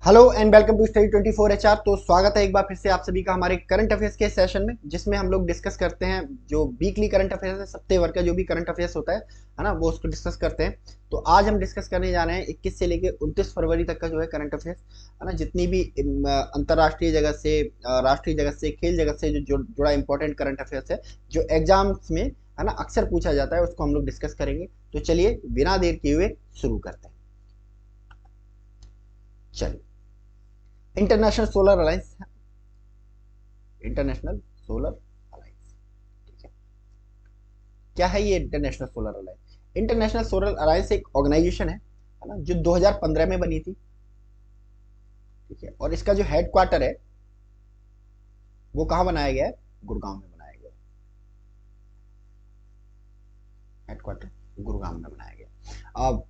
Hello and welcome to study 24 HR. तो स्वागत है एक बार फिर से आप सभी का हमारे करंट अफेयर्स के सेशन में, जिसमें हम लोग डिस्कस करते हैं जो वीकली करंट अफेयर्स है, हफ्ते भर का जो भी करंट अफेयर्स होता है ना, वो उसको डिस्कस करते हैं। तो आज हम डिस्कस करने जा रहे हैं 21 से लेके 29 फरवरी तक का जो है करंट अफेयर्स, है ना। जितनी भी अंतर्राष्ट्रीय जगत से, राष्ट्रीय जगत से, खेल जगत से जो जुड़ा इंपॉर्टेंट करंट अफेयर्स है, जो एग्जाम्स में है ना अक्सर पूछा जाता है, उसको हम लोग डिस्कस करेंगे। तो चलिए बिना देर किए हुए शुरू करते हैं। चलिए, international solar alliance, international solar alliance, ठीक है। क्या है ये international solar alliance? International solar alliance एक ऑर्गेनाइजेशन है ना, जो 2015 में बनी थी, ठीक है। और इसका जो हेडक्वार्टर है वो कहाँ बनाया गया है? गुड़गांव में बनाया गया है। हेडक्वार्टर गुड़गांव में बनाया गया। अब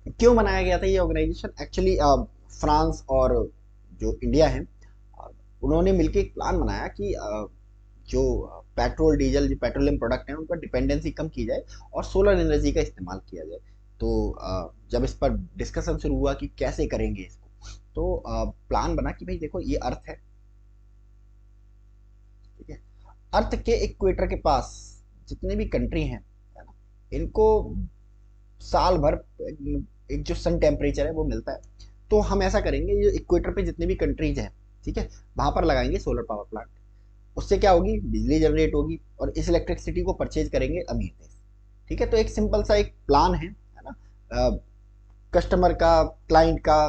क्यों बनाया गया था ये ऑर्गेनाइजेशन? एक्चुअली फ्रांस और जो इंडिया है, उन्होंने मिलकर एक प्लान बनाया कि जो पेट्रोल डीजल जो पेट्रोलियम प्रोडक्ट हैं उन पर डिपेंडेंसी कम की जाए और सोलर एनर्जी का इस्तेमाल किया जाए। तो जब इस पर डिस्कशन शुरू हुआ कि कैसे करेंगे इसको, तो प्लान बना कि भाई देखो, ये अर्थ है, ठीक है। अर्थ के इक्वेटर के पास जितने भी कंट्री हैं, है ना, इनको साल भर एक जो सन टेम्परेचर है वो मिलता है। तो हम ऐसा करेंगे, ये इक्वेटर पे जितने भी कंट्रीज हैं, ठीक है, वहां पर लगाएंगे सोलर पावर प्लांट। उससे क्या होगी? बिजली जनरेट होगी और इस इलेक्ट्रिसिटी को परचेज करेंगे अमीर देश, ठीक है। तो एक सिंपल सा एक प्लान है ना, कस्टमर का, क्लाइंट का,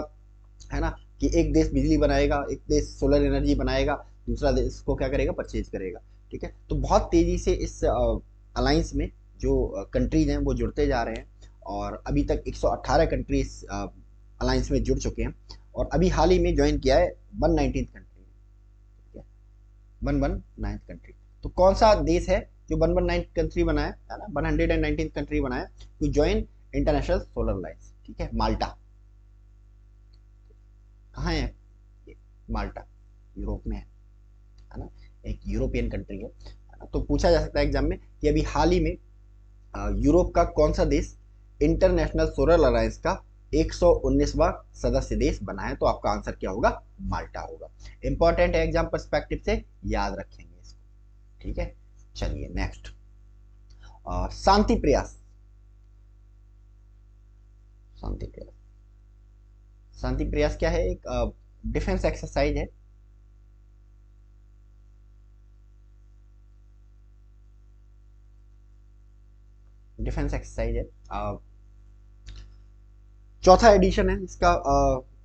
है ना, कि एक देश बिजली बनाएगा, एक देश सोलर एनर्जी बनाएगा, दूसरा देश को क्या करेगा? परचेज करेगा, ठीक है। तो बहुत तेजी से इस अलायंस में जो कंट्रीज हैं वो जुड़ते जा रहे हैं, और अभी तक 118 कंट्रीज अलायंस में जुड़ चुके हैं, और अभी हाल ही में ज्वाइन किया है 119 कंट्री, ठीक है, 119 कंट्री। तो कौन सा देश है जो 119 कंट्री बनाया है ना, 119 कंट्री बनाया to join international solar alliance? ठीक है, माल्टा। कहाँ है ये? माल्टा यूरोप में है ना, एक यूरोपियन कंट्री है ना। तो पूछा जा सकता है एग्जाम में कि अभी हाल ही में यूरोप का कौन सा देश इंटरनेशनल सोलर अलायंस का 119वां सदस्य देश बना है? तो आपका आंसर क्या होगा? माल्टा होगा। इंपॉर्टेंट है, एग्जाम पर्सपेक्टिव से याद रखेंगे इसको, ठीक है। चलिए नेक्स्ट, शांति प्रयास। शांति प्रयास, शांति प्रयास क्या है? एक डिफेंस एक्सरसाइज है, डिफेंस एक्सरसाइज है। चौथा एडिशन है इसका,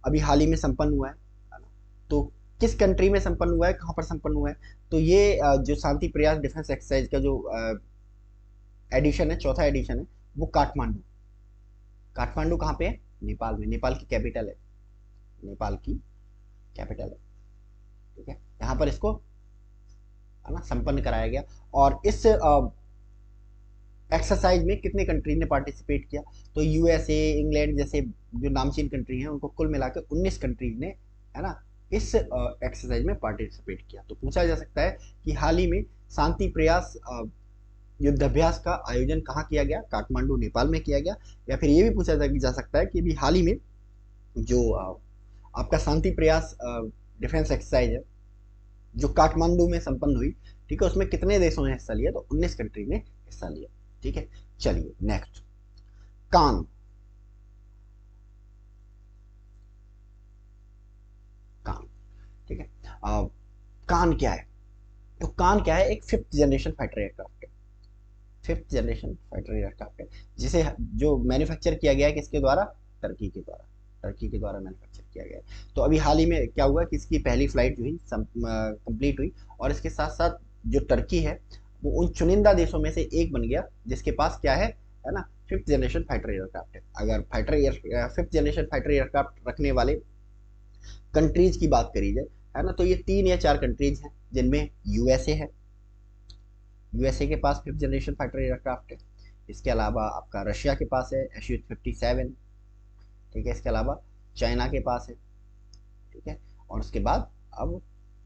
अभी हाल ही में संपन्न हुआ है ना। तो किस कंट्री में संपन्न हुआ है, कहाँ पर संपन्न हुआ है? तो ये जो शांति प्रयास डिफेंस एक्सरसाइज का जो एडिशन है, चौथा एडिशन है, वो काठमांडू, काठमांडू कहाँ पे है? नेपाल में। नेपाल की कैपिटल है, नेपाल की कैपिटल है, ठीक है। यहाँ पर इसको है ना संपन्न कराया गया। और इस एक्सरसाइज में कितने कंट्री ने पार्टिसिपेट किया? तो यूएसए, इंग्लैंड जैसे जो नामचीन कंट्री हैं, उनको कुल मिलाकर 19 कंट्रीज ने, है ना, इस एक्सरसाइज में पार्टिसिपेट किया। तो पूछा जा सकता है कि हाल ही में शांति प्रयास युद्धाभ्यास का आयोजन कहाँ किया गया? काठमांडू नेपाल में किया गया। या फिर ये भी पूछा जा सकता है कि अभी हाल ही में जो आपका शांति प्रयास डिफेंस एक्सरसाइज है, जो काठमांडू में संपन्न हुई, ठीक है, उसमें कितने देशों ने हिस्सा लिया? तो 19 कंट्री ने हिस्सा लिया, ठीक है। चलिए नेक्स्ट, कान। कान, ठीक है। कान क्या है? तो कान क्या है? एक फिफ्थ जनरेशन फाइटर एयरक्राफ्ट है, फिफ्थ जनरेशन फाइटर एयरक्राफ्ट है, जिसे जो मैन्युफैक्चर किया गया है किसके द्वारा? टर्की के द्वारा, टर्की के द्वारा मैन्युफैक्चर किया गया है। तो अभी हाल ही में क्या हुआ कि इसकी पहली फ्लाइट जो हुई कंप्लीट हुई, और इसके साथ साथ जो टर्की है वो उन चुनिंदा देशों में से एक बन गया जिसके पास क्या है ना, फिफ्थ जनरेशन फाइटर एयरक्राफ्ट है। अगर fighter air fifth generation fighter aircraft रखने वाले कंट्रीज की बात करी जाए, है ना, तो ये 3 या 4 कंट्रीज हैं, जिनमें यूएसए है, यूएसए के पास फिफ्थ जनरेशन फाइटर एयरक्राफ्ट है। इसके अलावा आपका रशिया के पास है SU-57, ठीक है। इसके अलावा चाइना के पास है, ठीक है। और उसके बाद अब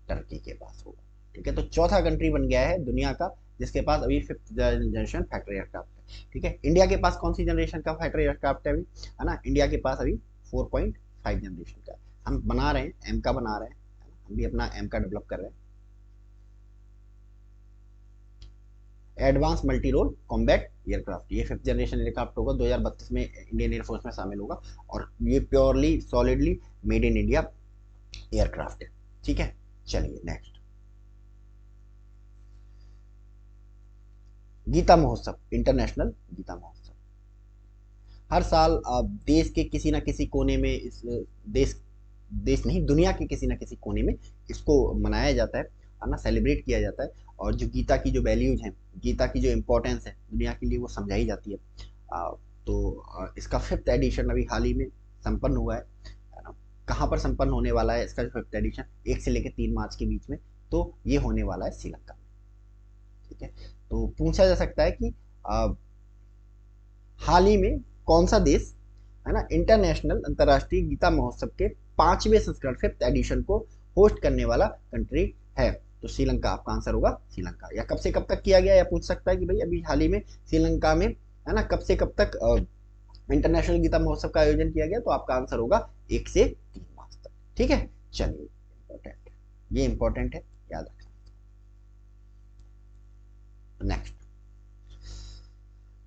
टर्की के पास होगा, ठीक है। तो चौथा कंट्री बन गया है दुनिया का जिसके पास अभी फिफ्थ जनरेशन फाइटर एयरक्राफ्ट है, ठीक है। इंडिया के पास कौन सी जनरेशन का फाइटर एयरक्राफ्ट है अभी, है ना? इंडिया के पास अभी 4.5 जनरेशन का है। हम बना रहे हैं, एम का बना रहे हैं, हम भी अपना एम का डेवलप कर रहे हैं। Advance multi role combat aircraft, ये फिफ्थ जनरेशन एयरक्राफ्ट होगा, 2032 में इंडियन एयरफोर्स में शामिल होगा, और ये purely solidly made in India aircraft है। ठीक है, चलिए नेक्स्ट। गीता महोत्सव, इंटरनेशनल गीता महोत्सव, हर साल देश के किसी ना किसी कोने में इस देश देश नहीं, दुनिया के किसी ना किसी कोने में इसको मनाया जाता है ना, सेलिब्रेट किया जाता है, और जो गीता की जो वैल्यूज हैं, गीता की जो इम्पोर्टेंस है दुनिया के लिए, वो समझाई जाती है। इसका फिफ्थ एडिशन अभी हाल ही में संपन्न हुआ है ना। कहाँ पर संपन्न होने वाला है इसका फिफ्थ एडिशन? 1 से लेकर 3 मार्च के बीच में, तो ये होने वाला है श्रीलंका में। ठीक है, तो पूछा जा सकता है कि आ, हाल ही में कौन सा देश है ना इंटरनेशनल अंतरराष्ट्रीय गीता महोत्सव के 5वें संस्करण फिफ्थ एडिशन को होस्ट करने वाला कंट्री है? तो श्रीलंका आपका आंसर होगा, श्रीलंका। या कब से कब तक किया गया, या पूछ सकता है कि भाई अभी हाल ही में श्रीलंका में है ना कब से कब तक इंटरनेशनल गीता महोत्सव का आयोजन किया गया? तो आपका आंसर होगा 1 से 3 मार्च तक। ठीक है, चलिए इंपॉर्टेंट, ये इंपॉर्टेंट है, याद रखना। नेक्स्ट,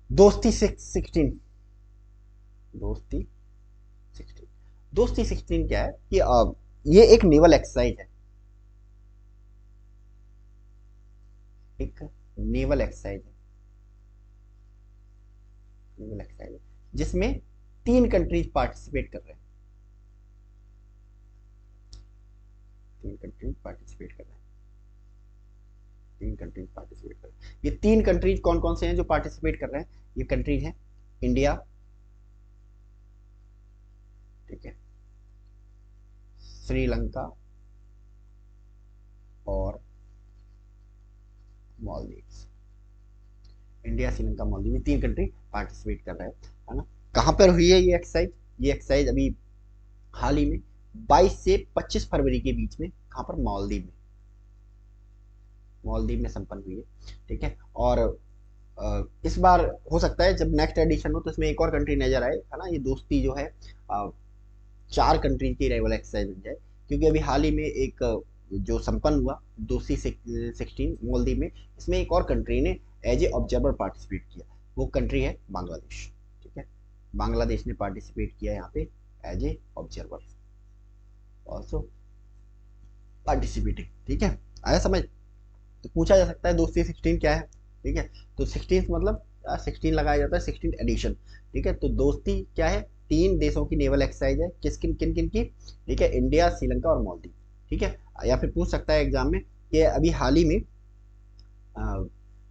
दोस्ती 16, दोस्ती 16, दोस्ती 16 क्या है कि ये एक नेवल एक्सरसाइज है, एक नेवल एक्सरसाइज है, नेवल एक्सरसाइज है, जिसमें 3 कंट्रीज पार्टिसिपेट कर रहे हैं, 3 कंट्रीज पार्टिसिपेट कर रहे हैं, 3 कंट्रीज पार्टिसिपेट कर रहे हैं। ये 3 कंट्रीज कौन कौन से हैं जो पार्टिसिपेट कर रहे हैं? ये कंट्रीज हैं इंडिया, ठीक है, श्रीलंका और Maldives. India, Sri Lanka, Maldives, 3 country participate कर रहे हैं, है ना। कहाँ पर हुई है ये एक्सरसाइज? ये एक्सरसाइज अभी हाल ही में 22 से 25 फरवरी के बीच में, कहाँ पर? मालदीव में, मालदीव में संपन्न हुई है। ठीक है, और इस बार हो सकता है जब नेक्स्ट एडिशन हो तो इसमें एक और कंट्री नजर आए, है ना। ये दोस्ती जो है 4 कंट्री की रेवल एक्सरसाइज बन जाए, क्योंकि अभी हाल ही में एक जो संपन्न हुआ दोस्ती 16 मालदीव में, इसमें एक और कंट्री ने एज ए ऑब्जर्वर पार्टिसिपेट किया, वो कंट्री है बांग्लादेश। ठीक है, बांग्लादेश ने पार्टिसिपेट किया यहाँ पे as a observer, also participating. ठीक है, आया समझ? तो पूछा जा सकता है दोस्ती 16 क्या है। ठीक है, तो 16 मतलब 16 लगाया जाता है, 16 एडिशन। ठीक है, तो दोस्ती क्या है? 3 देशों की नेवल एक्सरसाइज है, किस किन किन किन की? ठीक है, इंडिया, श्रीलंका और मालदीव। ठीक है, या फिर पूछ सकता है एग्जाम में कि अभी हाल ही में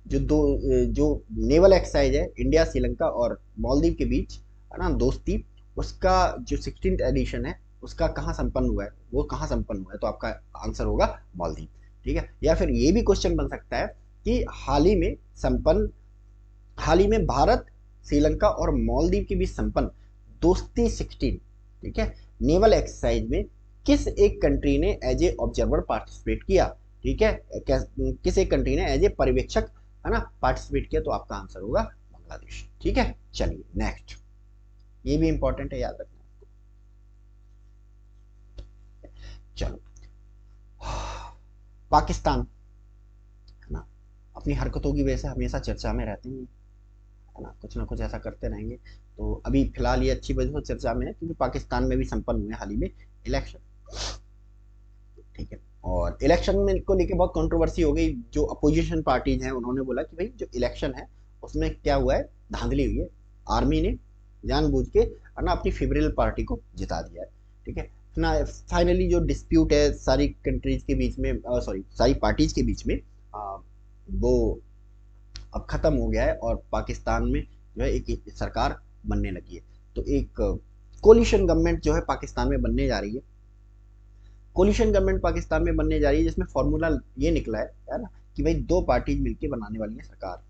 जो नेवल एक्सरसाइज है इंडिया, श्रीलंका और मालदीव के बीच, है ना, दोस्ती, उसका जो 16 एडिशन है उसका कहाँ संपन्न हुआ है, वो कहाँ संपन्न हुआ है? तो आपका आंसर होगा मालदीव। ठीक है, या फिर ये भी क्वेश्चन बन सकता है कि हाल ही में भारत, श्रीलंका और मालदीव के बीच संपन्न दोस्ती 16, ठीक है, नेवल एक्सरसाइज में किस एक कंट्री ने एज ए ऑब्जर्वर पार्टिसिपेट किया? ठीक है, किस एक कंट्री ने एज ए पर्यवेक्षक, है ना, पार्टिसिपेट किया? तो आपका आंसर होगा बांग्लादेश। ठीक है, चलिए नेक्स्ट, ये भी इंपॉर्टेंट है, याद रखना। चलो, पाकिस्तान, है ना, अपनी हरकतों की वजह से हमेशा चर्चा में रहते हैं, है ना, कुछ ना कुछ ऐसा करते रहेंगे। तो अभी फिलहाल ये अच्छी वजह से चर्चा में है क्योंकि पाकिस्तान में भी संपन्न हुए हाल ही में इलेक्शन। ठीक है, और इलेक्शन में को लेके बहुत कंट्रोवर्सी हो गई। जो अपोजिशन पार्टीज हैं उन्होंने बोला कि भाई जो इलेक्शन है उसमें क्या हुआ है, धांधली हुई है, आर्मी ने जानबूझ के, है ना, अपनी फेवरेबल पार्टी को जिता दिया है। ठीक है ना, फाइनली जो डिस्प्यूट है सारी कंट्रीज के बीच में, सॉरी सारी पार्टीज के बीच में, वो अब खत्म हो गया है, और पाकिस्तान में जो है एक सरकार बनने लगी है। तो एक कोलिशन गवर्नमेंट जो है पाकिस्तान में बनने जा रही है, कोलिशन गवर्नमेंट पाकिस्तान में बनने जा रही है, जिसमें फॉर्मूला ये निकला है ना, कि भाई 2 पार्टीज मिलकर बनाने वाली है सरकार।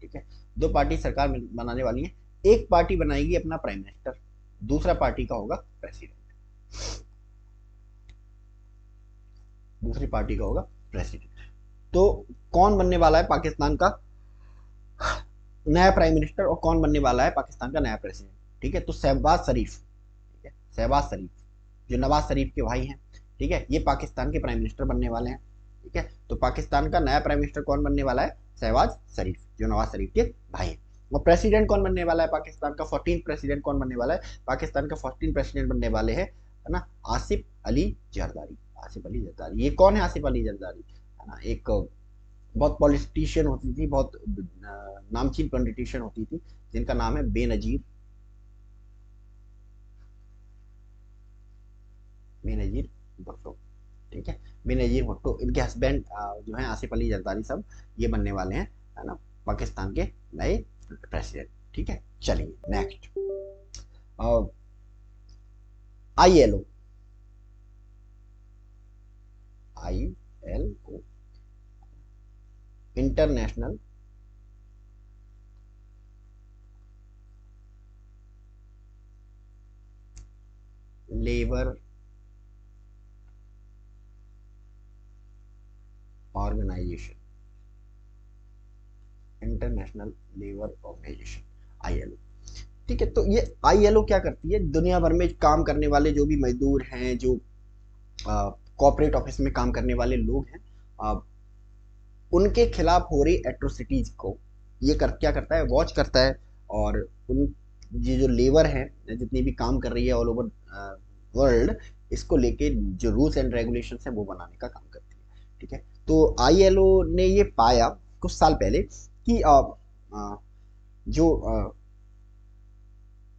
ठीक है, 2 पार्टी सरकार बनाने वाली है, एक पार्टी बनाएगी अपना प्राइम मिनिस्टर, दूसरा पार्टी का होगा प्रेसिडेंट, दूसरी पार्टी का होगा प्रेसिडेंट। तो कौन बनने वाला है पाकिस्तान का नया प्राइम मिनिस्टर, और कौन बनने वाला है पाकिस्तान का नया प्रेसिडेंट? ठीक है, तो शहबाज शरीफ, ठीक है, शहबाज शरीफ, जो नवाज शरीफ के भाई हैं, ठीक है, ये पाकिस्तान के प्राइम मिनिस्टर बनने वाले हैं। ठीक है, तो पाकिस्तान का नया प्राइम मिनिस्टर कौन बनने वाला है? शहबाज शरीफ, जो नवाज शरीफ के भाई हैं। और प्रेसिडेंट कौन बनने वाला है पाकिस्तान का? 14 प्रेसिडेंट कौन बनने वाला है पाकिस्तान का? 14 प्रेसिडेंट बनने वाले हैं, है ना, आसिफ अली जरदारी। आसिफ अली जरदारी, ये कौन है आसिफ अली जरदारी? है ना, एक बहुत पॉलिटिशियन होती थी, बहुत नामचीन पॉलिटिशियन होती थी, जिनका नाम है बेनजीर, बेनजीर भुट्टो। ठीक है, बेनजीर भुट्टो, इनके हस्बैंड जो है आसिफ अली जरदारी सब, ये बनने वाले हैं, है ना, पाकिस्तान के नए प्रेसिडेंट। ठीक है, चलिए next, ILO। ILO, international labour organisation, international labour organisation, ILO। ठीक है, तो ये ILO क्या करती है? दुनिया भर में काम करने वाले जो भी मजदूर हैं, जो कॉर्पोरेट ऑफिस में काम करने वाले लोग हैं, आ, उनके खिलाफ हो रही एट्रोसिटीज को ये क्या करता है? वॉच करता है। और उन, ये जो लेबर है, जितनी भी काम कर रही है ऑल ओवर वर्ल्ड, इसको लेके जो रूल्स एंड रेगुलेशंस है वो बनाने का काम करती है। ठीक है, तो ILO ने ये पाया कुछ साल पहले कि जो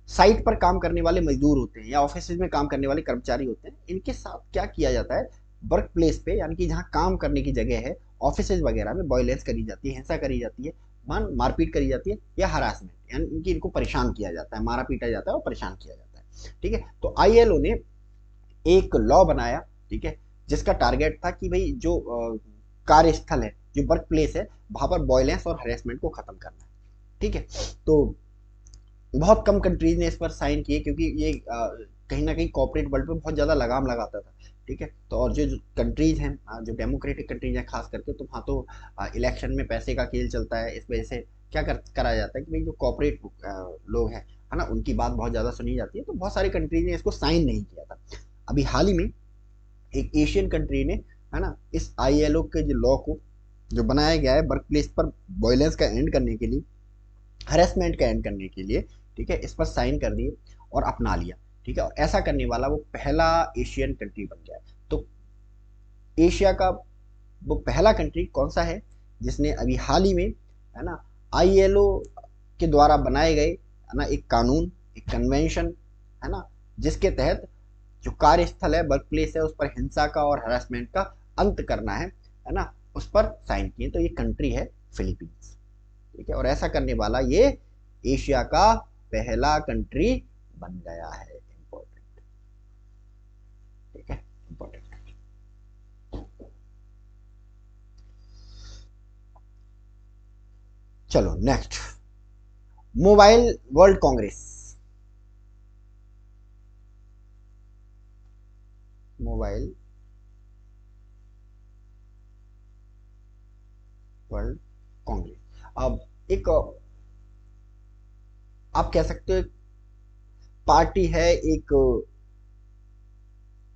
साइट पर काम करने वाले मजदूर होते हैं या ऑफिस में काम करने वाले कर्मचारी होते हैं, इनके साथ क्या किया जाता है? वर्क प्लेस पे, यानी कि जहाँ काम करने की जगह है, ऑफिस वगैरह में वायलेंस करी जाती है, हिंसा करी जाती है, मारपीट करी जाती है, या हरासमेंट, यानी इनकी इनको परेशान किया जाता है, मारा पीटा जाता है और परेशान किया जाता है। ठीक है, तो ILO ने एक लॉ बनाया, ठीक है, जिसका टारगेट था कि भाई जो कार्यस्थल है, जो वर्क प्लेस है, वहां पर वायलेंस और हरेसमेंट को खत्म करना है। ठीक है, तो बहुत कम कंट्रीज ने इस पर साइन किए, क्योंकि ये कहीं ना कहीं कॉर्पोरेट वर्ल्ड पे बहुत ज़्यादा लगाम लगाता था। ठीक है, तो और जो कंट्रीज हैं, जो डेमोक्रेटिक कंट्रीज हैं खास करके, तो वहाँ तो इलेक्शन में पैसे का खेल चलता है। इस वजह से क्या करा जाता है कि भाई जो कॉर्पोरेट लोग हैं, है ना, उनकी बात बहुत ज़्यादा सुनी जाती है, तो बहुत सारी कंट्रीज ने इसको साइन नहीं किया था। अभी हाल ही में एक एशियन कंट्री ने, है ना, इस ILO के जो लॉ को, जो बनाया गया है वर्क प्लेस पर वायलेंस का एंड करने के लिए, हरेसमेंट का एंड करने के लिए, ठीक है, इस पर साइन कर दिए और अपना लिया। ठीक है, और ऐसा करने वाला वो पहला एशियन कंट्री बन गया है। तो एशिया का वो पहला कंट्री कौन सा है जिसने अभी हाल ही में, है ना, ILO के द्वारा बनाए गए, है ना, एक कानून, एक कन्वेंशन, है ना, जिसके तहत जो कार्यस्थल है, वर्क प्लेस है, उस पर हिंसा का और हरासमेंट का अंत करना है ना, उस पर साइन किए। तो ये कंट्री है फिलीपींस। ठीक है, और ऐसा करने वाला ये एशिया का पहला कंट्री बन गया है। इंपॉर्टेंट, ठीक है, इंपॉर्टेंट। चलो next, mobile world Congress. Mobile world Congress, अब एक आप कह सकते हो पार्टी है, एक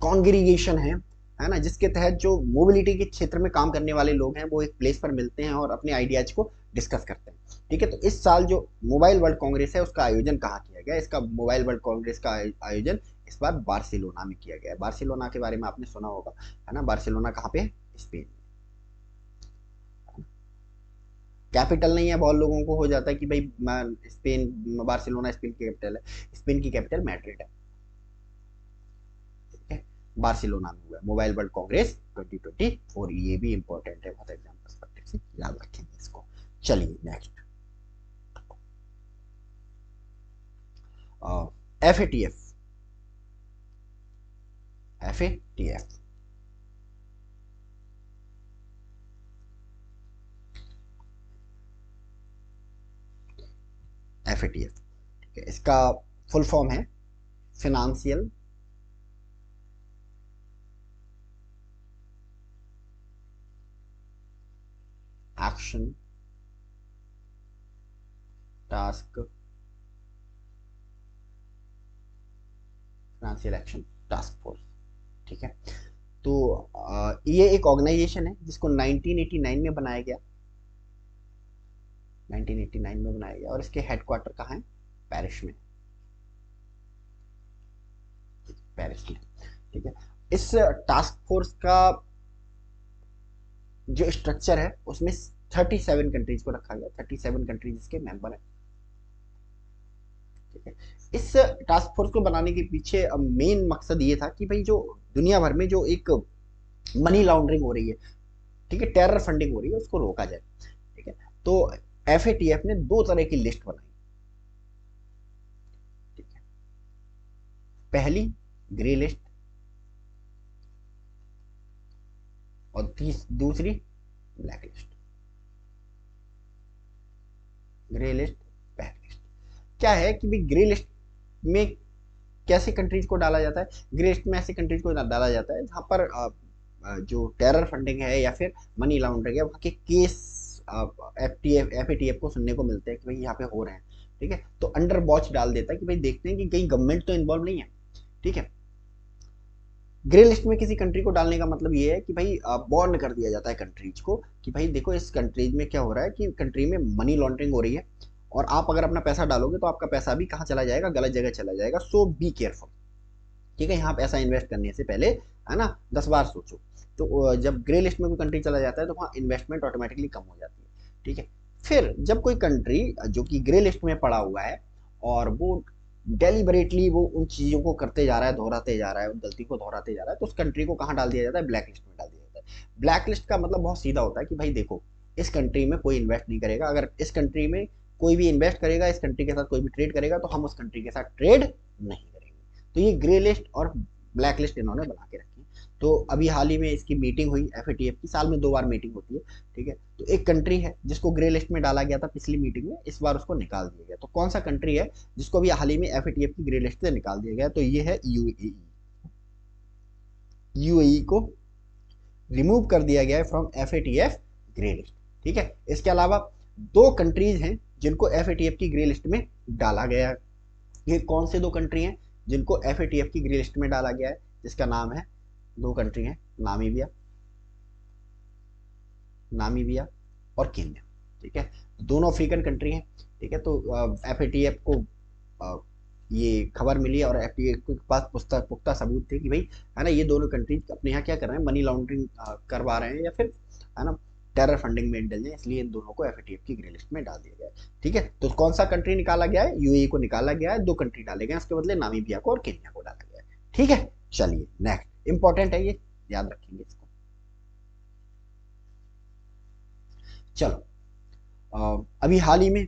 कॉन्ग्रीगेशन है ना, जिसके तहत जो मोबिलिटी के क्षेत्र में काम करने वाले लोग हैं वो एक प्लेस पर मिलते हैं और अपने आइडियाज को डिस्कस करते हैं। ठीक है, तो इस साल जो मोबाइल वर्ल्ड कांग्रेस है उसका आयोजन कहाँ किया गया? इसका मोबाइल वर्ल्ड कांग्रेस का आयोजन इस बार बार्सिलोना में किया गया है। बार्सिलोना के बारे में आपने सुना होगा, है ना, बार्सिलोना कहाँ पे? स्पेन। कैपिटल नहीं है, बहुत लोगों को हो जाता है कि भाई स्पेन, बार्सिलोना स्पेन की कैपिटल है। स्पेन की कैपिटल मैड्रिड है। ठीक है, बार्सिलोना में हुआ मोबाइल वर्ल्ड कांग्रेस 2024। ये भी इंपॉर्टेंट है, बहुत एग्जाम पर्सपेक्टिव से याद रखेंगे इसको। चलिए नेक्स्ट, FATF। FATF, FATF, ठीक है, इसका फुल फॉर्म है financial action task, financial action task force. ठीक है, तो ये एक ऑर्गेनाइजेशन है जिसको 1989 में बनाया गया, 1989 में बनाया गया, और इसके हेडक्वार्टर कहाँ है? पेरिस में, पेरिस में। ठीक है, इस टास्क फोर्स का जो स्ट्रक्चर है उसमें 37 कंट्रीज को रखा गया, 37 कंट्रीज इसके मेंबर हैं। ठीक है, इस टास्क फोर्स को बनाने के पीछे मेन मकसद ये था कि भाई जो दुनिया भर में जो एक मनी लॉन्ड्रिंग हो रही है, ठीक है, टेरर फंडिंग हो रही है, उसको रोका जाए। ठीक है, तो एफएटीएफ ने दो तरह की लिस्ट बनाई। ठीक है, पहली ग्रे लिस्ट और दूसरी black list. Grey list, black list क्या है कि भाई ग्रे लिस्ट में कैसे कंट्रीज को डाला जाता है? ग्रे लिस्ट में ऐसे कंट्रीज को डाला जाता है जहां पर जो टेरर फंडिंग है या फिर मनी लॉन्ड्रिंग है, वहाँ के केस एफएटीएफ को सुनने को मिलते हैं कि भाई यहाँ पे हो रहे हैं। ठीक है, तो अंडर वॉच डाल देता है कि भाई देखते हैं कि कहीं गवर्नमेंट तो इन्वॉल्व नहीं है। ठीक है, ग्रे लिस्ट में किसी कंट्री को डालने का मतलब ये है कि भाई वार्न कर दिया जाता है कंट्रीज को कि भाई देखो इस कंट्रीज में क्या हो रहा है कि कंट्री में मनी लॉन्ड्रिंग हो रही है, और आप अगर अपना पैसा डालोगे तो आपका पैसा भी कहाँ चला जाएगा? गलत जगह चला जाएगा, सो बी केयरफुल। ठीक है, यहाँ पैसा इन्वेस्ट करने से पहले, है ना, 10 बार सोचो। तो जब ग्रे लिस्ट में कोई कंट्री चला जाता है तो वहाँ इन्वेस्टमेंट ऑटोमेटिकली कम हो जाती है। ठीक है, फिर जब कोई कंट्री जो कि ग्रे लिस्ट में पड़ा हुआ है और वो डेलिबरेटली वो उन चीजों को करते जा रहा है, दोहराते जा रहा है, उन गलती को दोहराते जा रहा है, तो उस कंट्री को कहाँ डाल दिया जाता है? ब्लैक लिस्ट में डाल दिया जाता है। ब्लैक लिस्ट का मतलब बहुत सीधा होता है कि भाई देखो इस कंट्री में कोई इन्वेस्ट नहीं करेगा, अगर इस कंट्री में कोई भी इन्वेस्ट करेगा, इस कंट्री के साथ कोई भी ट्रेड करेगा, तो हम उस कंट्री के साथ ट्रेड नहीं करेंगे। तो ये ग्रे लिस्ट और ब्लैक लिस्ट इन्होंने बना के रखी। तो अभी हाल ही में इसकी मीटिंग हुई एफएटीएफ की, साल में 2 बार मीटिंग होती है। ठीक है, तो एक कंट्री है जिसको ग्रे लिस्ट में डाला गया था पिछली मीटिंग में, इस बार उसको निकाल दिया गया। तो कौन सा कंट्री है जिसको भी हाल ही में एफएटीएफ की ग्रे लिस्ट से निकाल दिया गया? तो ये है यूएई। यूएई को रिमूव कर दिया गया है फ्रॉम एफएटीएफ ग्रे लिस्ट। ठीक है, इसके अलावा दो कंट्रीज हैं जिनको एफएटीएफ की ग्रे लिस्ट में डाला गया है। ये कौन से दो कंट्री हैं जिनको एफएटीएफ की ग्रे लिस्ट में डाला गया है? जिसका नाम है, दो कंट्री हैं, नामीबिया, नामीबिया और केन्या। ठीक है, दोनों अफ्रीकन कंट्री हैं। ठीक है, तो एफएटीएफ को ये खबर मिली और एफएटीएफ के पास पुख्ता सबूत थे कि भाई, है ना, ये दोनों कंट्री अपने यहाँ क्या कर रहे हैं? मनी लॉन्ड्रिंग करवा रहे हैं या फिर, है ना, टेरर फंडिंग में इंडल्ज है, इसलिए इन दोनों को एफएटीएफ की ग्रे लिस्ट में डाल दिया गया है। ठीक है, तो कौन सा कंट्री निकाला गया है? यूएई को निकाला गया है, दो कंट्री डाले गए, उसके बदले नामीबिया को और केन्या को डाला गया है। ठीक है, चलिए नेक्स्ट, इंपॉर्टेंट है ये, याद रखेंगे इसको। चलो, अभी हाल ही में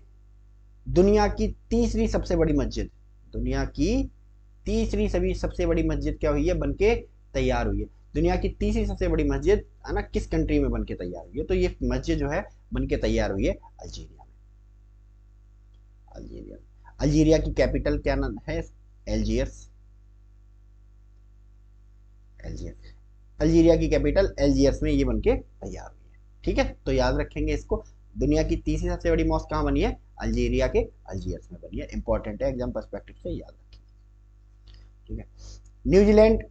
दुनिया की तीसरी सबसे बड़ी मस्जिद, दुनिया की तीसरी सभी सबसे बड़ी मस्जिद क्या हुई है? बनके तैयार हुई है। दुनिया की तीसरी सबसे बड़ी मस्जिद, है ना, किस कंट्री में बनके तैयार हुई है? तो ये मस्जिद जो है बनके तैयार हुई है अल्जीरिया में। अल्जीरिया, अल्जीरिया की कैपिटल क्या नाम है? एल्जियर्स। एल्जियर्स, अल्जीरिया की कैपिटल एल्जियर्स में ये बनके तैयार हुई है। ठीक है, तो याद रखेंगे इसको। दुनिया की तीसरी सबसे बड़ी मॉस्क कहाँ बनी है? अल्जीरिया के अल्जियर्स में बनी है। इंपॉर्टेंट है, एग्जाम पर्सपेक्टिव से याद रखेंगे। ठीक है, न्यूजीलैंड,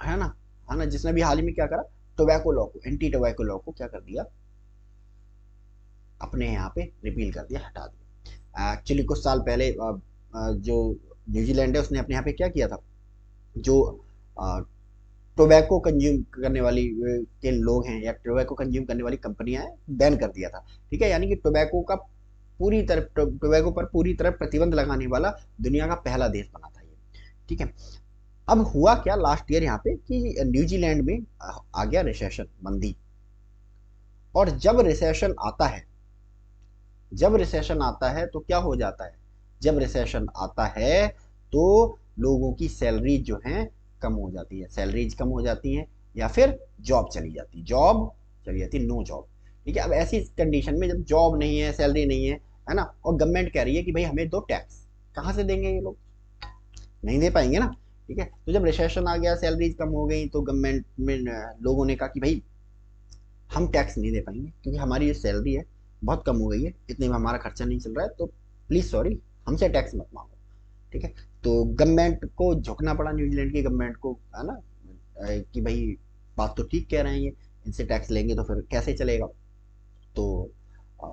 है ना, है ना, जिसने भी हाल ही में क्या करा? टोबैको लॉ को, एंटी टोबैको लॉ को क्या कर दिया? अपने यहाँ पे रिपील कर दिया, हटा दिया। एक्चुअली कुछ साल पहले जो न्यूजीलैंड है उसने अपने यहाँ पे क्या किया था? जो टोबैको कंज्यूम करने वाली के लोग हैं या टोबैको कंज्यूम करने वाली कंपनियां हैं, बैन कर दिया था। ठीक है, यानी कि टोबैको का पूरी तरह, टोबैको पर पूरी तरह प्रतिबंध लगाने वाला दुनिया का पहला देश बना था ये। ठीक है, अब हुआ क्या लास्ट ईयर यहाँ पे कि न्यूजीलैंड में आ गया रिसेशन, मंदी। और जब रिसेशन आता है, जब रिसेशन आता है तो क्या हो जाता है? जब रिसेशन आता है तो लोगों की सैलरी जो है कम हो जाती है, सैलरीज कम हो जाती हैं, या फिर जॉब चली जाती, जॉब चली जाती, नो जॉब। ठीक है, अब ऐसी कंडीशन में जब जॉब नहीं है, सैलरी नहीं है ना, और गवर्नमेंट कह रही है कि भाई हमें दो टैक्स, कहाँ से देंगे ये लोग? नहीं दे पाएंगे ना। ठीक है, तो जब रिसेशन आ गया, सैलरीज कम हो गई, तो गवर्नमेंट में लोगों ने कहा कि भाई हम टैक्स नहीं दे पाएंगे क्योंकि हमारी जो सैलरी है बहुत कम हो गई है, इतने में हमारा खर्चा नहीं चल रहा है, तो प्लीज सॉरी, हमसे टैक्स मत मांगो। ठीक है, तो गवर्नमेंट को झुकना पड़ा, न्यूजीलैंड की गवर्नमेंट को, है ना, कि भाई बात तो ठीक कह रहे हैं ये, इनसे टैक्स लेंगे तो फिर कैसे चलेगा। तो अ,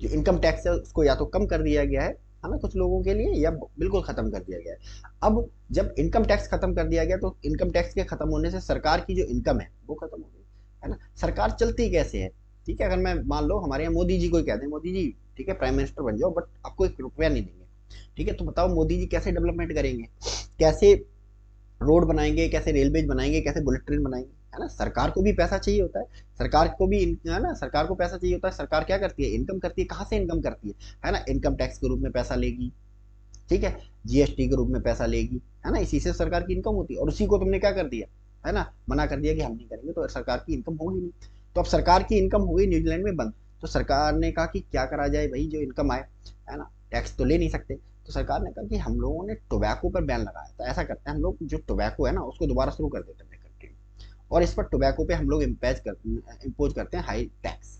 जो इनकम टैक्स है उसको या तो कम कर दिया गया है ना, कुछ लोगों के लिए, या बिल्कुल खत्म कर दिया गया है। अब जब इनकम टैक्स खत्म कर दिया गया तो इनकम टैक्स के खत्म होने से सरकार की जो इनकम है वो खत्म हो गई, है ना। सरकार चलती कैसे है, ठीक है, अगर मैं मान लो हमारे यहाँ मोदी जी को ही कह दें, मोदी जी ठीक है प्राइम मिनिस्टर बन जाओ बट आपको 1 रुपया नहीं देंगे, ठीक है, तो बताओ मोदी जी कैसे डेवलपमेंट करेंगे, कैसे रोड बनाएंगे, कैसे रेलवे बनाएंगे, कैसे बुलेट ट्रेन बनाएंगे, है ना। सरकार को भी पैसा चाहिए होता है, सरकार को भी है ना, सरकार को पैसा चाहिए होता है। सरकार क्या करती है, इनकम करती है, कहाँ से इनकम करती है ना, इनकम टैक्स के रूप में पैसा लेगी, ठीक है, जीएसटी के रूप में पैसा लेगी, है ना, इसी से सरकार की इनकम होती है। और उसी को तुमने क्या कर दिया, है ना, मना कर दिया कि हम नहीं करेंगे, तो सरकार की इनकम होगी नहीं। तो अब सरकार की इनकम हो गई न्यूजीलैंड में बंद, तो सरकार ने कहा कि क्या करा जाए भाई, जो इनकम आए, है ना, टैक्स तो ले नहीं सकते। तो सरकार ने कहा कि हम लोगों ने टोबैको पर बैन लगाया, तो ऐसा करते हैं हम लोग, जो टोबैको है ना उसको दोबारा शुरू कर देते हैं कंट्री में, और इस पर टोबैको पे हम लोग इम्पोज करते हैं हाई टैक्स,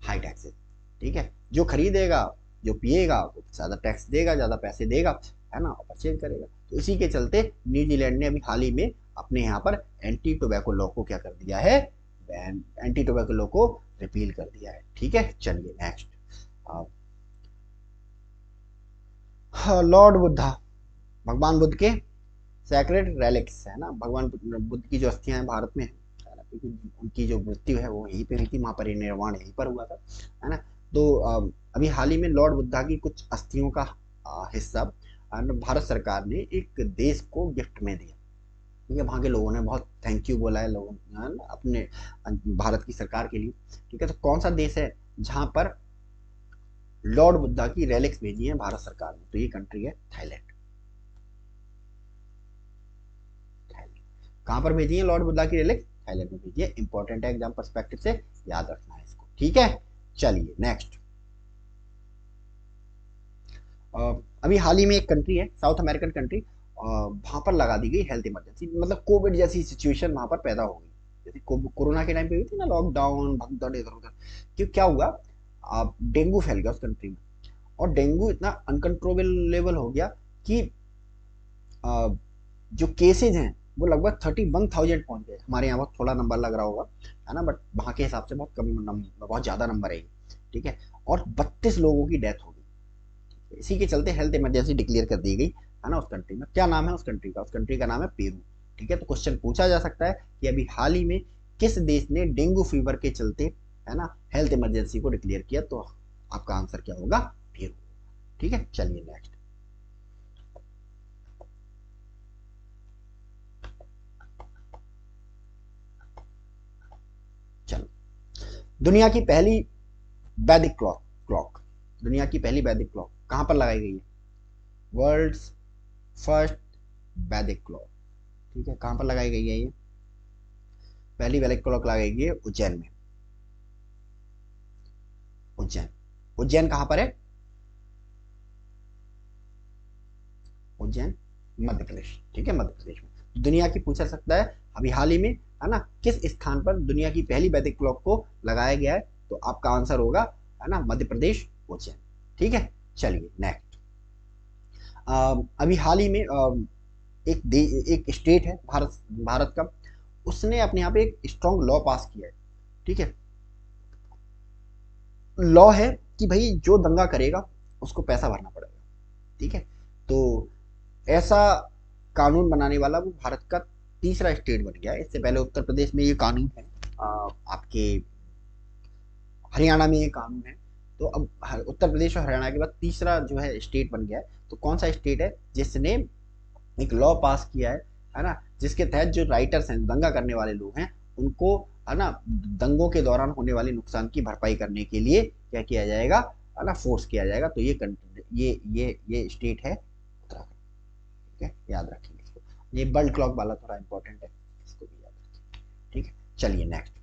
हाई टैक्सेस, ठीक है, जो खरीदेगा, जो पिएगा वो ज़्यादा टैक्स देगा, ज़्यादा पैसे देगा, है ना, और परचेज करेगा। तो इसी के चलते न्यूजीलैंड ने अभी हाल ही में अपने यहाँ पर एंटी टोबैको लॉ को क्या कर दिया है, बैन, एंटी टोबैको लॉ को रिपील कर दिया है, ठीक है। चलिए नेक्स्ट, लॉर्ड बुद्धा, भगवान बुद्ध के सैक्रेड रेलिक्स, है ना, भगवान बुद्ध की जो अस्थियां हैं भारत में है ना, क्योंकि उनकी जो मृत्यु है वो यहीं पे हुई थी, वहां पर निर्वाण यहीं पर हुआ था, है ना। तो अभी हाल ही में लॉर्ड बुद्धा की कुछ अस्थियों का हिस्सा भारत सरकार ने एक देश को गिफ्ट में दिया, ठीक है, वहाँ के लोगों ने बहुत थैंक यू बोला है लोगों ने, है ना, अपने भारत की सरकार के लिए, ठीक है। तो कौन सा देश है जहाँ पर लॉर्ड बुद्धा की रेलिक्स भेजी है भारत सरकार ने, तो ये कंट्री है थाईलैंड। कहां पर भेजी है लॉर्ड बुद्धा की रिलिक्स, थाईलैंड में भेजी है, इंपॉर्टेंट है एग्जाम पर्सपेक्टिव से, याद रखना है इसको, ठीक है। चलिए नेक्स्ट, अभी हाल ही में एक कंट्री है साउथ अमेरिकन कंट्री, वहां पर लगा दी गई हेल्थ इमरजेंसी, मतलब कोविड जैसी सिचुएशन वहां पर पैदा हो गई, जैसे कोरोना के टाइम पे हुई थी ना लॉकडाउन, भगदड़ इधर उधर, क्यों क्या हुआ, डेंगू फैल गया उस कंट्री में, और डेंगू इतना अनकंट्रोलेबल हो गया कि जो केसेज हैं वो लगभग 31,000 पहुंच गए। हमारे यहाँ बहुत थोड़ा नंबर लग रहा होगा, है ना, बट वहाँ के हिसाब से बहुत कम नंबर, बहुत ज़्यादा नंबर है, ठीक है, और 32 लोगों की डेथ हो गई। इसी के चलते हेल्थ इमरजेंसी डिक्लेयर कर दी गई, है ना, उस कंट्री में। क्या नाम है उस कंट्री का, उस कंट्री का नाम है पेरू, ठीक है। तो क्वेश्चन पूछा जा सकता है कि अभी हाल ही में किस देश ने डेंगू फीवर के चलते, है ना, हेल्थ इमरजेंसी को डिक्लेयर किया, तो आपका आंसर क्या होगा, पेरू, ठीक है। चलिए नेक्स्ट, चलो, दुनिया की पहली वैदिक क्लॉक क्लॉक दुनिया की पहली वैदिक क्लॉक कहां पर लगाई गई है, वर्ल्ड फर्स्ट वैदिक क्लॉक, ठीक है, कहां पर लगाई गई है ये, पहली वैदिक क्लॉक लगाई गई है उज्जैन में, उज्जैन, उज्जैन कहां पर है, उज्जैन मध्य प्रदेश, ठीक है, मध्य प्रदेश में। दुनिया की पूछा सकता है अभी हाल ही में, है ना, किस स्थान पर दुनिया की पहली वैदिक क्लॉक को लगाया गया है, तो आपका आंसर होगा, है ना, मध्य प्रदेश उज्जैन, ठीक है। चलिए नेक्स्ट, अभी हाल ही में एक स्टेट है भारत भारत का, उसने अपने यहाँ पे एक स्ट्रॉन्ग लॉ पास किया है, ठीक है, लॉ है कि भाई जो दंगा करेगा उसको पैसा भरना पड़ेगा, ठीक है। तो ऐसा कानून बनाने वाला वो भारत का तीसरा स्टेट बन गया है। इससे पहले उत्तर प्रदेश में ये कानून है, आपके हरियाणा में ये कानून है, तो अब उत्तर प्रदेश और हरियाणा के बाद तीसरा जो है स्टेट बन गया है। तो कौन सा स्टेट है जिसने एक लॉ पास किया है ना, जिसके तहत जो राइटर्स हैं, दंगा करने वाले लोग हैं, उनको, है ना, दंगों के दौरान होने वाले नुकसान की भरपाई करने के लिए क्या किया जाएगा, है ना, फोर्स किया जाएगा। तो ये ये स्टेट है उत्तराखंड, ठीक है, याद रखेंगे इसको, ये वर्ल्ड क्लॉक वाला थोड़ा इंपॉर्टेंट है, इसको भी याद रखेंगे, ठीक है। चलिए नेक्स्ट,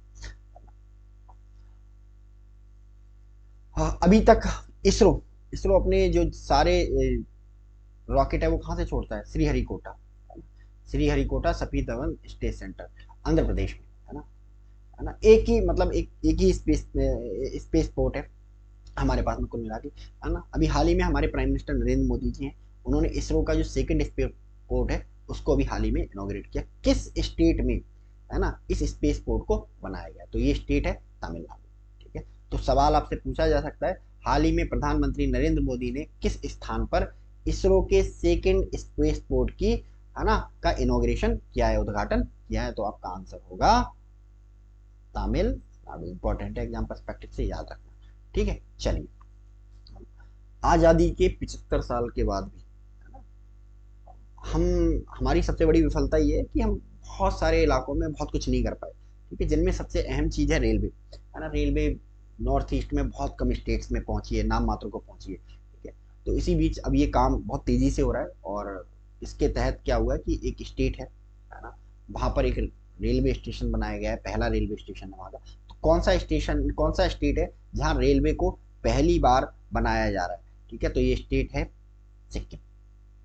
हाँ, अभी तक इसरो इसरो अपने जो सारे रॉकेट है वो कहाँ से छोड़ता है, श्रीहरिकोटा, श्रीहरिकोटा सतीश धवन स्पेस सेंटर, आंध्र प्रदेश में, है ना, है ना, एक ही स्पेस पोर्ट है हमारे पास में कुल मिला के, है ना। अभी हाल ही में हमारे प्राइम मिनिस्टर नरेंद्र मोदी जी हैं, उन्होंने इसरो का जो सेकंड स्पेस पोर्ट है उसको भी हाल ही में इनॉग्रेट किया। किस स्टेट में, है ना, इस स्पेस पोर्ट को बनाया गया? तो ये स्टेट है तमिलनाडु। ठीक है, तो सवाल आपसे पूछा जा सकता है, हाल ही में प्रधानमंत्री नरेंद्र मोदी ने किस स्थान पर इसरो के सेकंड स्पेस पोर्ट की, है ना, का इनॉग्रेशन किया है, उद्घाटन किया है? तो आपका आंसर होगा तमिलनाडु। इंपॉर्टेंट है, एग्जाम पर्सपेक्टिव से याद रखना। ठीक है, चलिए, आजादी के 75 साल के बाद भी, है ना, हम, हमारी सबसे बड़ी विफलता ये है कि हम बहुत सारे इलाकों में बहुत कुछ नहीं कर पाए। ठीक है, जिनमें सबसे अहम चीज है रेलवे, है ना। रेलवे नॉर्थ ईस्ट में बहुत कम स्टेट्स में पहुंची है, नाम मात्र को पहुंची है। ठीक है, तो इसी बीच अब ये काम बहुत तेजी से हो रहा है, और इसके तहत क्या हुआ है कि एक स्टेट है ना, वहां पर एक रेलवे स्टेशन बनाया गया है, पहला रेलवे स्टेशन है वहाँ का। तो कौन सा स्टेशन, कौन सा स्टेट है जहाँ रेलवे को पहली बार बनाया जा रहा है? ठीक है, तो ये स्टेट है सिक्किम।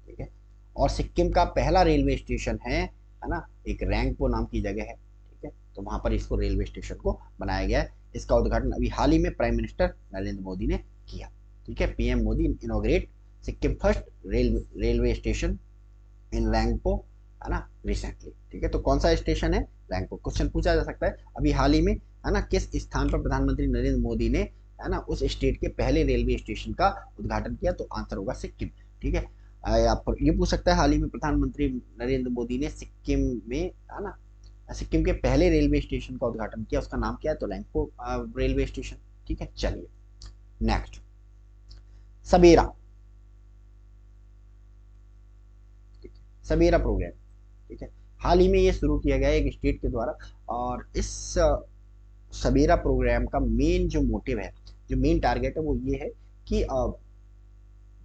ठीक है, और सिक्किम का पहला रेलवे स्टेशन है ना, एक रैंगपो नाम की जगह है। ठीक है, तो वहां पर इसको रेलवे स्टेशन को बनाया गया है। इसका उद्घाटन अभी हाल ही में प्राइम मिनिस्टर नरेंद्र मोदी ने किया। ठीक है, PM Modi inaugurate Sikkim first railway station in Rangpo, है ना, रिसेंटली। ठीक है, तो कौन सा स्टेशन है? रैंगपो। क्वेश्चन पूछा जा सकता है अभी हाल ही में, है ना, किस स्थान पर प्रधानमंत्री नरेंद्र मोदी ने, है ना, उस स्टेट के पहले रेलवे स्टेशन का उद्घाटन किया? तो आंसर होगा सिक्किम। ठीक है, आप ये पूछ सकता है हाल ही में प्रधानमंत्री नरेंद्र मोदी ने सिक्किम में, है ना, सिक्किम के पहले रेलवे स्टेशन का उद्घाटन किया, उसका नाम क्या है? तो रैंगपो रेलवे स्टेशन। ठीक है, चलिए नेक्स्ट, सबेरा। ठीक है, सबेरा प्रोग्राम। ठीक है, हाल ही में ये शुरू किया गया है एक स्टेट के द्वारा, और इस सबेरा प्रोग्राम का मेन जो मोटिव है, जो मेन टारगेट है, वो ये है कि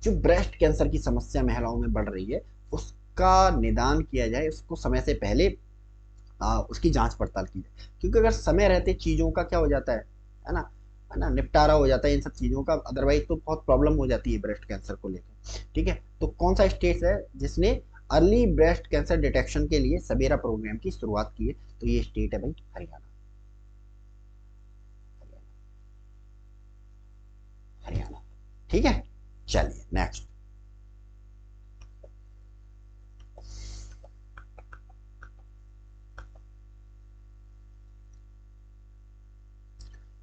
जो ब्रेस्ट कैंसर की समस्या महिलाओं में बढ़ रही है उसका निदान किया जाए, उसको समय से पहले उसकी जांच पड़ताल की जाए। क्योंकि अगर समय रहते चीजों का क्या हो जाता है ना, है ना, निपटारा हो जाता है इन सब चीजों का, अदरवाइज तो बहुत प्रॉब्लम हो जाती है ब्रेस्ट कैंसर को लेकर। ठीक है, तो कौन सा स्टेट है जिसने अर्ली ब्रेस्ट कैंसर डिटेक्शन के लिए सबेरा प्रोग्राम की शुरुआत की है? तो ये स्टेट है भाई हरियाणा। हरियाणा। ठीक है, चलिए नेक्स्ट,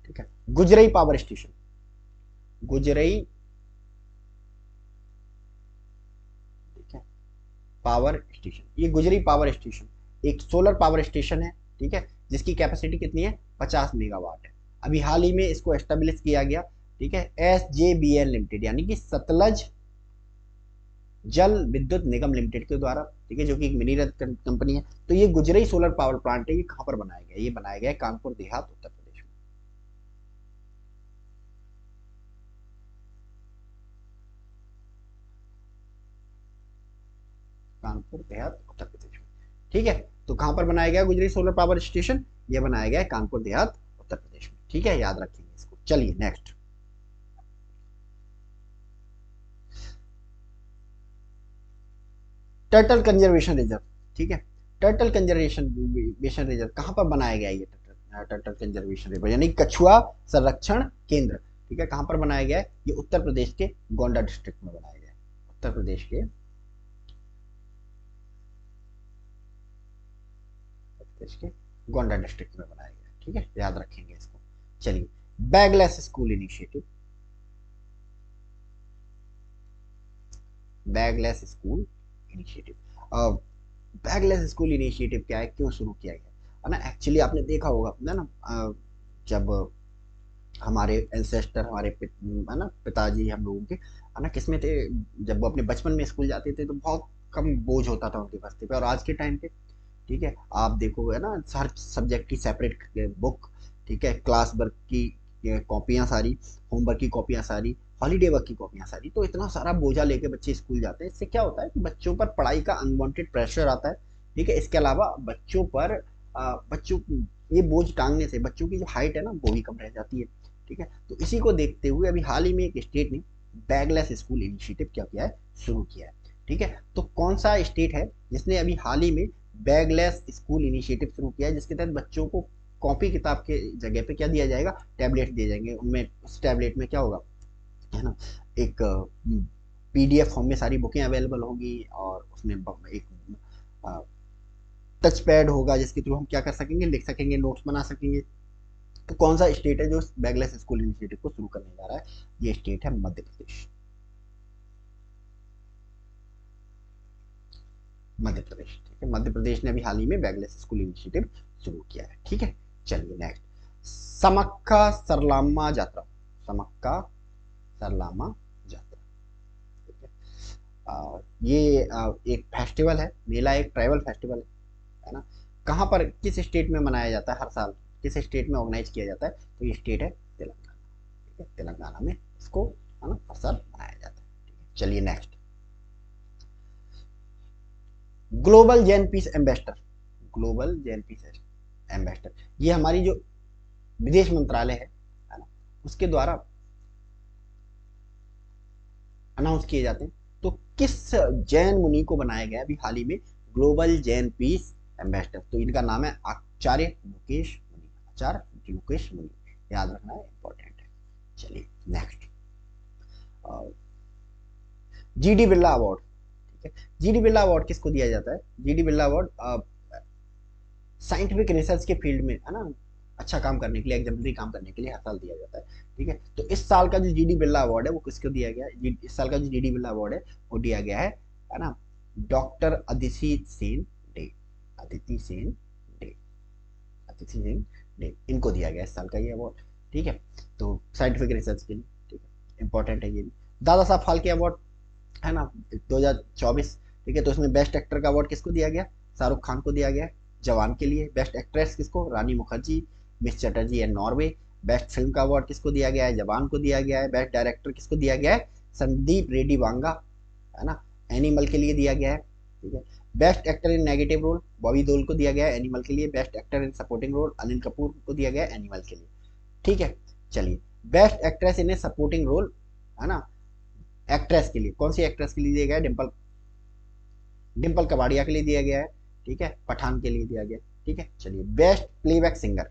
ठीक है, गुजरई पावर स्टेशन। गुजरई, ठीक है, पावर स्टेशन, ये गुजरी पावर स्टेशन एक सोलर पावर स्टेशन है। ठीक है, जिसकी कैपेसिटी कितनी है? 50 मेगावाट है। अभी हाल ही में इसको एस्टेब्लिश किया गया। ठीक है, SJBL लिमिटेड, यानी कि सतलज जल विद्युत निगम लिमिटेड के द्वारा। ठीक है, जो कि एक मिनी कंपनी है। तो ये गुजरई सोलर पावर प्लांट है, ये कहाँ पर बनाया गया? ये बनाया गया है कानपुर देहात, उत्तर प्रदेश में। कानपुर देहात, उत्तर प्रदेश में। ठीक है, तो कहां पर बनाया गया गुजरी सोलर पावर स्टेशन? ये बनाया गया है कानपुर देहात, उत्तर प्रदेश में। ठीक है, याद रखेंगे इसको। चलिए नेक्स्ट, टर्टल कंजर्वेशन रिजर्व। ठीक है, टर्टल कंजर्वेशन रिजर्व कहां पर बनाया गया है? ये टर्टल कंजर्वेशन रिजर्व यानी कछुआ संरक्षण केंद्र। ठीक है, कहां पर बनाया गया है? ये उत्तर प्रदेश के गोंडा डिस्ट्रिक्ट में बनाया गया है। उत्तर प्रदेश के, प्रदेश के गोंडा डिस्ट्रिक्ट में बनाया गया है। ठीक है, याद रखेंगे इसको। चलिए, bagless school initiative. Bagless school initiative, bagless school initiative क्या है, क्यों शुरू किया गया है ना? एक्चुअली आपने देखा होगा ना, जब हमारे एंसेस्टर, हमारे है ना, पिताजी हम लोगों के, है ना, किसमें थे, जब वो अपने बचपन में स्कूल जाते थे तो बहुत कम बोझ होता था उनके बस्ते पे। और आज के टाइम पे, ठीक है, आप देखोगे ना, हर सब्जेक्ट की सेपरेट बुक। ठीक है, क्लास वर्क की कॉपियां सारी, होमवर्क की कॉपियां सारी, हॉलीडे वर्क की कॉपियां सारी। तो इतना सारा बोझा लेके बच्चे स्कूल जाते हैं, इससे क्या होता है कि बच्चों पर पढ़ाई का अनवांटेड प्रेशर आता है। ठीक है, इसके अलावा बच्चों पर बच्चों ये बोझ टांगने से बच्चों की जो हाइट है ना, वो भी कम रह जाती है। ठीक है, तो इसी को देखते हुए अभी हाल ही में एक स्टेट ने बैगलेस स्कूल इनिशिएटिव क्या किया है, शुरू किया है। ठीक है, तो कौन सा स्टेट है जिसने अभी हाल ही में बैगलेस स्कूल इनिशिएटिव शुरू किया है, जिसके तहत बच्चों को कॉपी किताब के जगह पे क्या दिया जाएगा? टैबलेट दिए जाएंगे। उनमें उस टैबलेट में क्या होगा, है ना, एक पीडीएफ फॉर्म में सारी बुकें अवेलेबल होंगी, और उसमें एक टच पैड होगा जिसके थ्रू हम क्या कर सकेंगे, लिख सकेंगे, नोट्स बना सकेंगे। तो कौन सा स्टेट है जो बैगलेस स्कूल इनिशिएटिव को शुरू करने जा रहा है? ये स्टेट है मध्य प्रदेश। मध्य प्रदेश, ठीक है, मध्य प्रदेश ने अभी हाल ही में बैगलेस स्कूल इनिशिएटिव शुरू किया है। ठीक है, चलिए नेक्स्ट, समक्का सरलामा जात्रा। समक्का सरलामा जात्रा, ठीक है। ये एक फेस्टिवल है, मेला, एक ट्राइबल फेस्टिवल है ना। कहाँ पर, किस स्टेट में मनाया जाता है हर साल, किस स्टेट में ऑर्गेनाइज किया जाता है? तो ये स्टेट है तेलंगाना, ठीक है, तेलंगाना में इसको, है ना, हर साल मनाया जाता है। ठीक है, चलिए next, global Jain piece ambassador. Global Jain piece ambassador, ये हमारी जो विदेश मंत्रालय है ना, उसके द्वारा अनाउंस किए जाते हैं। तो किस जैन मुनि को बनाया गया अभी हाल ही में ग्लोबल जैन पीस एम्बेसडर? तो इनका नाम है आचार्य मुकेश मुनि। आचार्य मुकेश मुनि, याद रखना है, इंपॉर्टेंट है। चलिए नेक्स्ट, जीडी बिरला अवार्ड, ठीक है। जीडी बिरला अवार्ड किसको दिया जाता है? GD Birla award scientific research के फील्ड में, है ना, अच्छा काम करने के लिए, एग्जाम्पलरी काम करने के लिए हर साल दिया जाता है। ठीक है, तो इस साल का जो जीडी बिरला अवार्ड है वो किसको दिया गया है? इस साल का जो जीडी बिरला अवार्ड है वो दिया गया है ना, doctor Aditi Sen day. Aditi Sen day, Aditi Sen day, इनको दिया गया इस साल का ये अवार्ड। ठीक है, तो साइंटिफिक रिसर्च के लिए, ठीक है, इंपॉर्टेंट है ये भी। दादा साहब फाल्के अवार्ड, है ना, 2024, ठीक है, तो इसमें बेस्ट एक्टर का अवार्ड किसको दिया गया? शाहरुख खान को दिया गया जवान के लिए। बेस्ट एक्ट्रेस किसको? Rani Mukherjee, Mrs Chatterjee and Norway. Best film का अवार्ड किसको दिया गया है? जवान को दिया गया है। बेस्ट डायरेक्टर किसको दिया गया है? संदीप रेड्डी वांगा, है ना, एनिमल के लिए दिया गया है। ठीक है, best actor in negative role Bobby Deol को दिया गया है एनिमल के लिए। Best actor in supporting role Anil Kapoor को दिया गया है एनिमल के लिए। ठीक है, चलिए, best actress in a supporting role, है ना, एक्ट्रेस के लिए कौन सी एक्ट्रेस के लिए दिया गया है? डिम्पल, डिम्पल कबाड़िया के लिए दिया गया है। ठीक है, पठान के लिए दिया गया। ठीक है, चलिए, बेस्ट प्लेबैक सिंगर,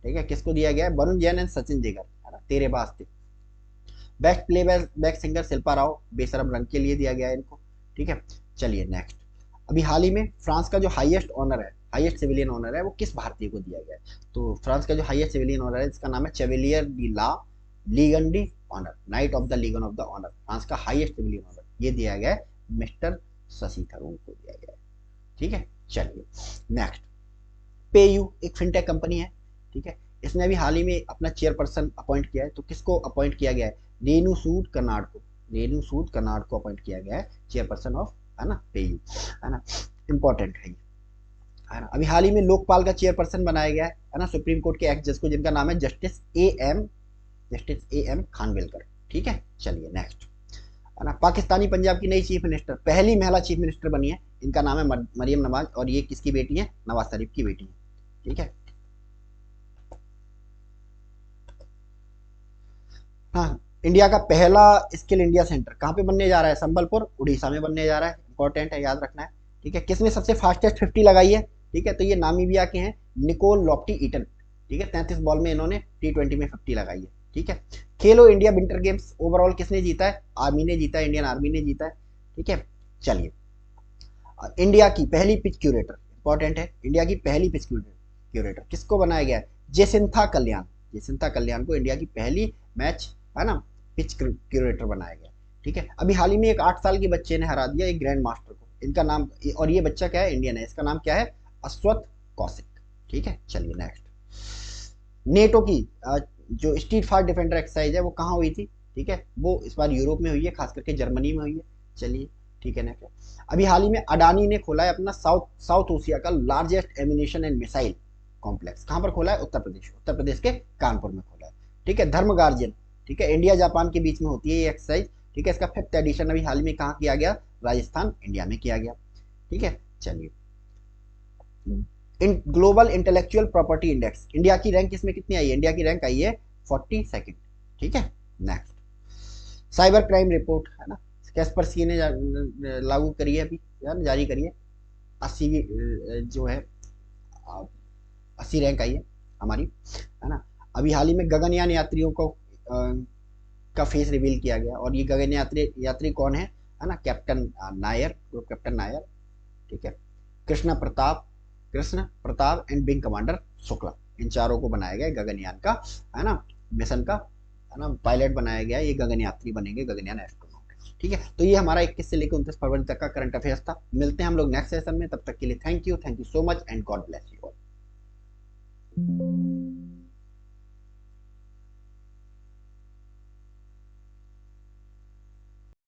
ठीक है, किसको दिया गया है? वरुण जैन एंड सचिन जिगर, है ना, तेरे वास्ते। Best playback singer Shilpa Rao बेशरम रंग के लिए दिया गया है इनको। ठीक है, चलिए नेक्स्ट, अभी हाल ही में फ्रांस का जो हाईएस्ट ऑनर है, हाईएस्ट सिविलियन ऑनर है, वो किस भारतीय को दिया गया है? तो फ्रांस का जो हाईएस्ट सिविलियन ऑनर है इसका नाम है Chevalier de la Legion honour, knight of the Legion of the honour. France का हाईएस्ट सिविलियन ऑनर ये दिया गया है मिस्टर शशि थरूर को दिया गया है। ठीक है, चलिए नेक्स्ट, पेयू एक फिनटेक कंपनी है। ठीक है, इसने अभी हाल ही में अपना चेयरपर्सन अपॉइंट किया है। तो किसको अपॉइंट किया गया है? रेणु सूद कर्नाड को, रेणु सूद कर्नाड को अपॉइंट किया गया है चेयरपर्सन ऑफ, है ना, पेयू, है ना, इंपॉर्टेंट है ना। अभी हाल ही में लोकपाल का चेयरपर्सन बनाया गया है ना, सुप्रीम कोर्ट के एक्स जज को, जिनका नाम है जस्टिस ए एम खानविलकर। ठीक है, चलिए नेक्स्ट, है ना, पाकिस्तानी पंजाब की नई चीफ मिनिस्टर, पहली महिला चीफ मिनिस्टर बनी है, इनका नाम है मरियम नवाज, और ये किसकी बेटी है? नवाज शरीफ की बेटी है। ठीक है, हाँ, इंडिया का पहला स्किल इंडिया सेंटर कहाँ पे बनने जा रहा है? संबलपुर उड़ीसा में बनने जा रहा है, इंपॉर्टेंट है, याद रखना है। ठीक है, किसने सबसे फास्टेस्ट 50 लगाई है? ठीक है, तो ये नामीबिया के हैं, निकोल लॉप्टी ईटन। ठीक है, 33 बॉल में इन्होंने T20 में 50 लगाई है। ठीक है, खेलो इंडिया विंटर गेम्स ओवरऑल किसने जीता है? आर्मी ने जीता है, इंडियन आर्मी ने जीता है। ठीक है, चलिए, इंडिया की पहली पिच क्यूरेटर, इंपॉर्टेंट है, इंडिया की पहली पिच क्यूरेटर किसको बनाया गया है? जेसिंथा कल्याण, जेसिंथा कल्याण को इंडिया की पहली मैच, है ना, पिच क्यूरेटर बनाया गया। ठीक है, अभी हाल ही में एक 8 साल के बच्चे ने हरा दिया एक ग्रैंड मास्टर को, इनका नाम, और ये बच्चा क्या है? इंडियन है, इसका नाम क्या है? अश्वथ कौशिक। ठीक है, चलिए नेक्स्ट, नेटो की जो स्ट्रीट फाइट डिफेंडर एक्सरसाइज है वो कहाँ हुई थी? ठीक है, वो इस बार यूरोप में हुई है, खास करके जर्मनी में हुई है। चलिए, ठीक है नेक्स्ट, अभी हाल ही में अडानी ने खोला है अपना साउथ साउथ एशिया का largest ammunition and missile complex. कहाँ पर खोला है? उत्तर प्रदेश, उत्तर प्रदेश के कानपुर में खोला है। ठीक है, धर्म गार्जियन, ठीक है, इंडिया जापान के बीच में होती है ये एक्सरसाइज। ठीक है, इसका 5th एडिशन अभी हाल में कहाँ किया गया? राजस्थान, इंडिया में किया गया। ठीक है, चलिए, in global intellectual property index, India की रैंक इसमें कितनी आई है? इंडिया की रैंक आई है 42nd। ठीक है, नेक्स्ट, साइबर क्राइम रिपोर्ट, है ना, कैस्पर सी ने लागू करी है अभी, जारी करी है, 80 जो है 80 रैंक आई है हमारी, है ना। अभी हाल ही में गगनयान यात्रियों को का फेस रिवील किया गया। और ये गगन यात्री यात्री कौन है ना, captain Nair, group captain Nair, ठीक है। Krishna Pratap, Krishna Pratap and wing commander Shukla, इन चारों को बनाया गया गगनयान का, है ना, मिशन का, है ना, पायलट बनाया गया। ये गगन यात्री बनेंगे, गगनयान एस्ट्रोनॉट, ठीक है। तो ये हमारा 21 से लेकर 29 फरवरी तक का करंट अफेयर्स था। मिलते हैं हम लोग नेक्स्ट सेशन में, तब तक के लिए thank you so much and God bless you.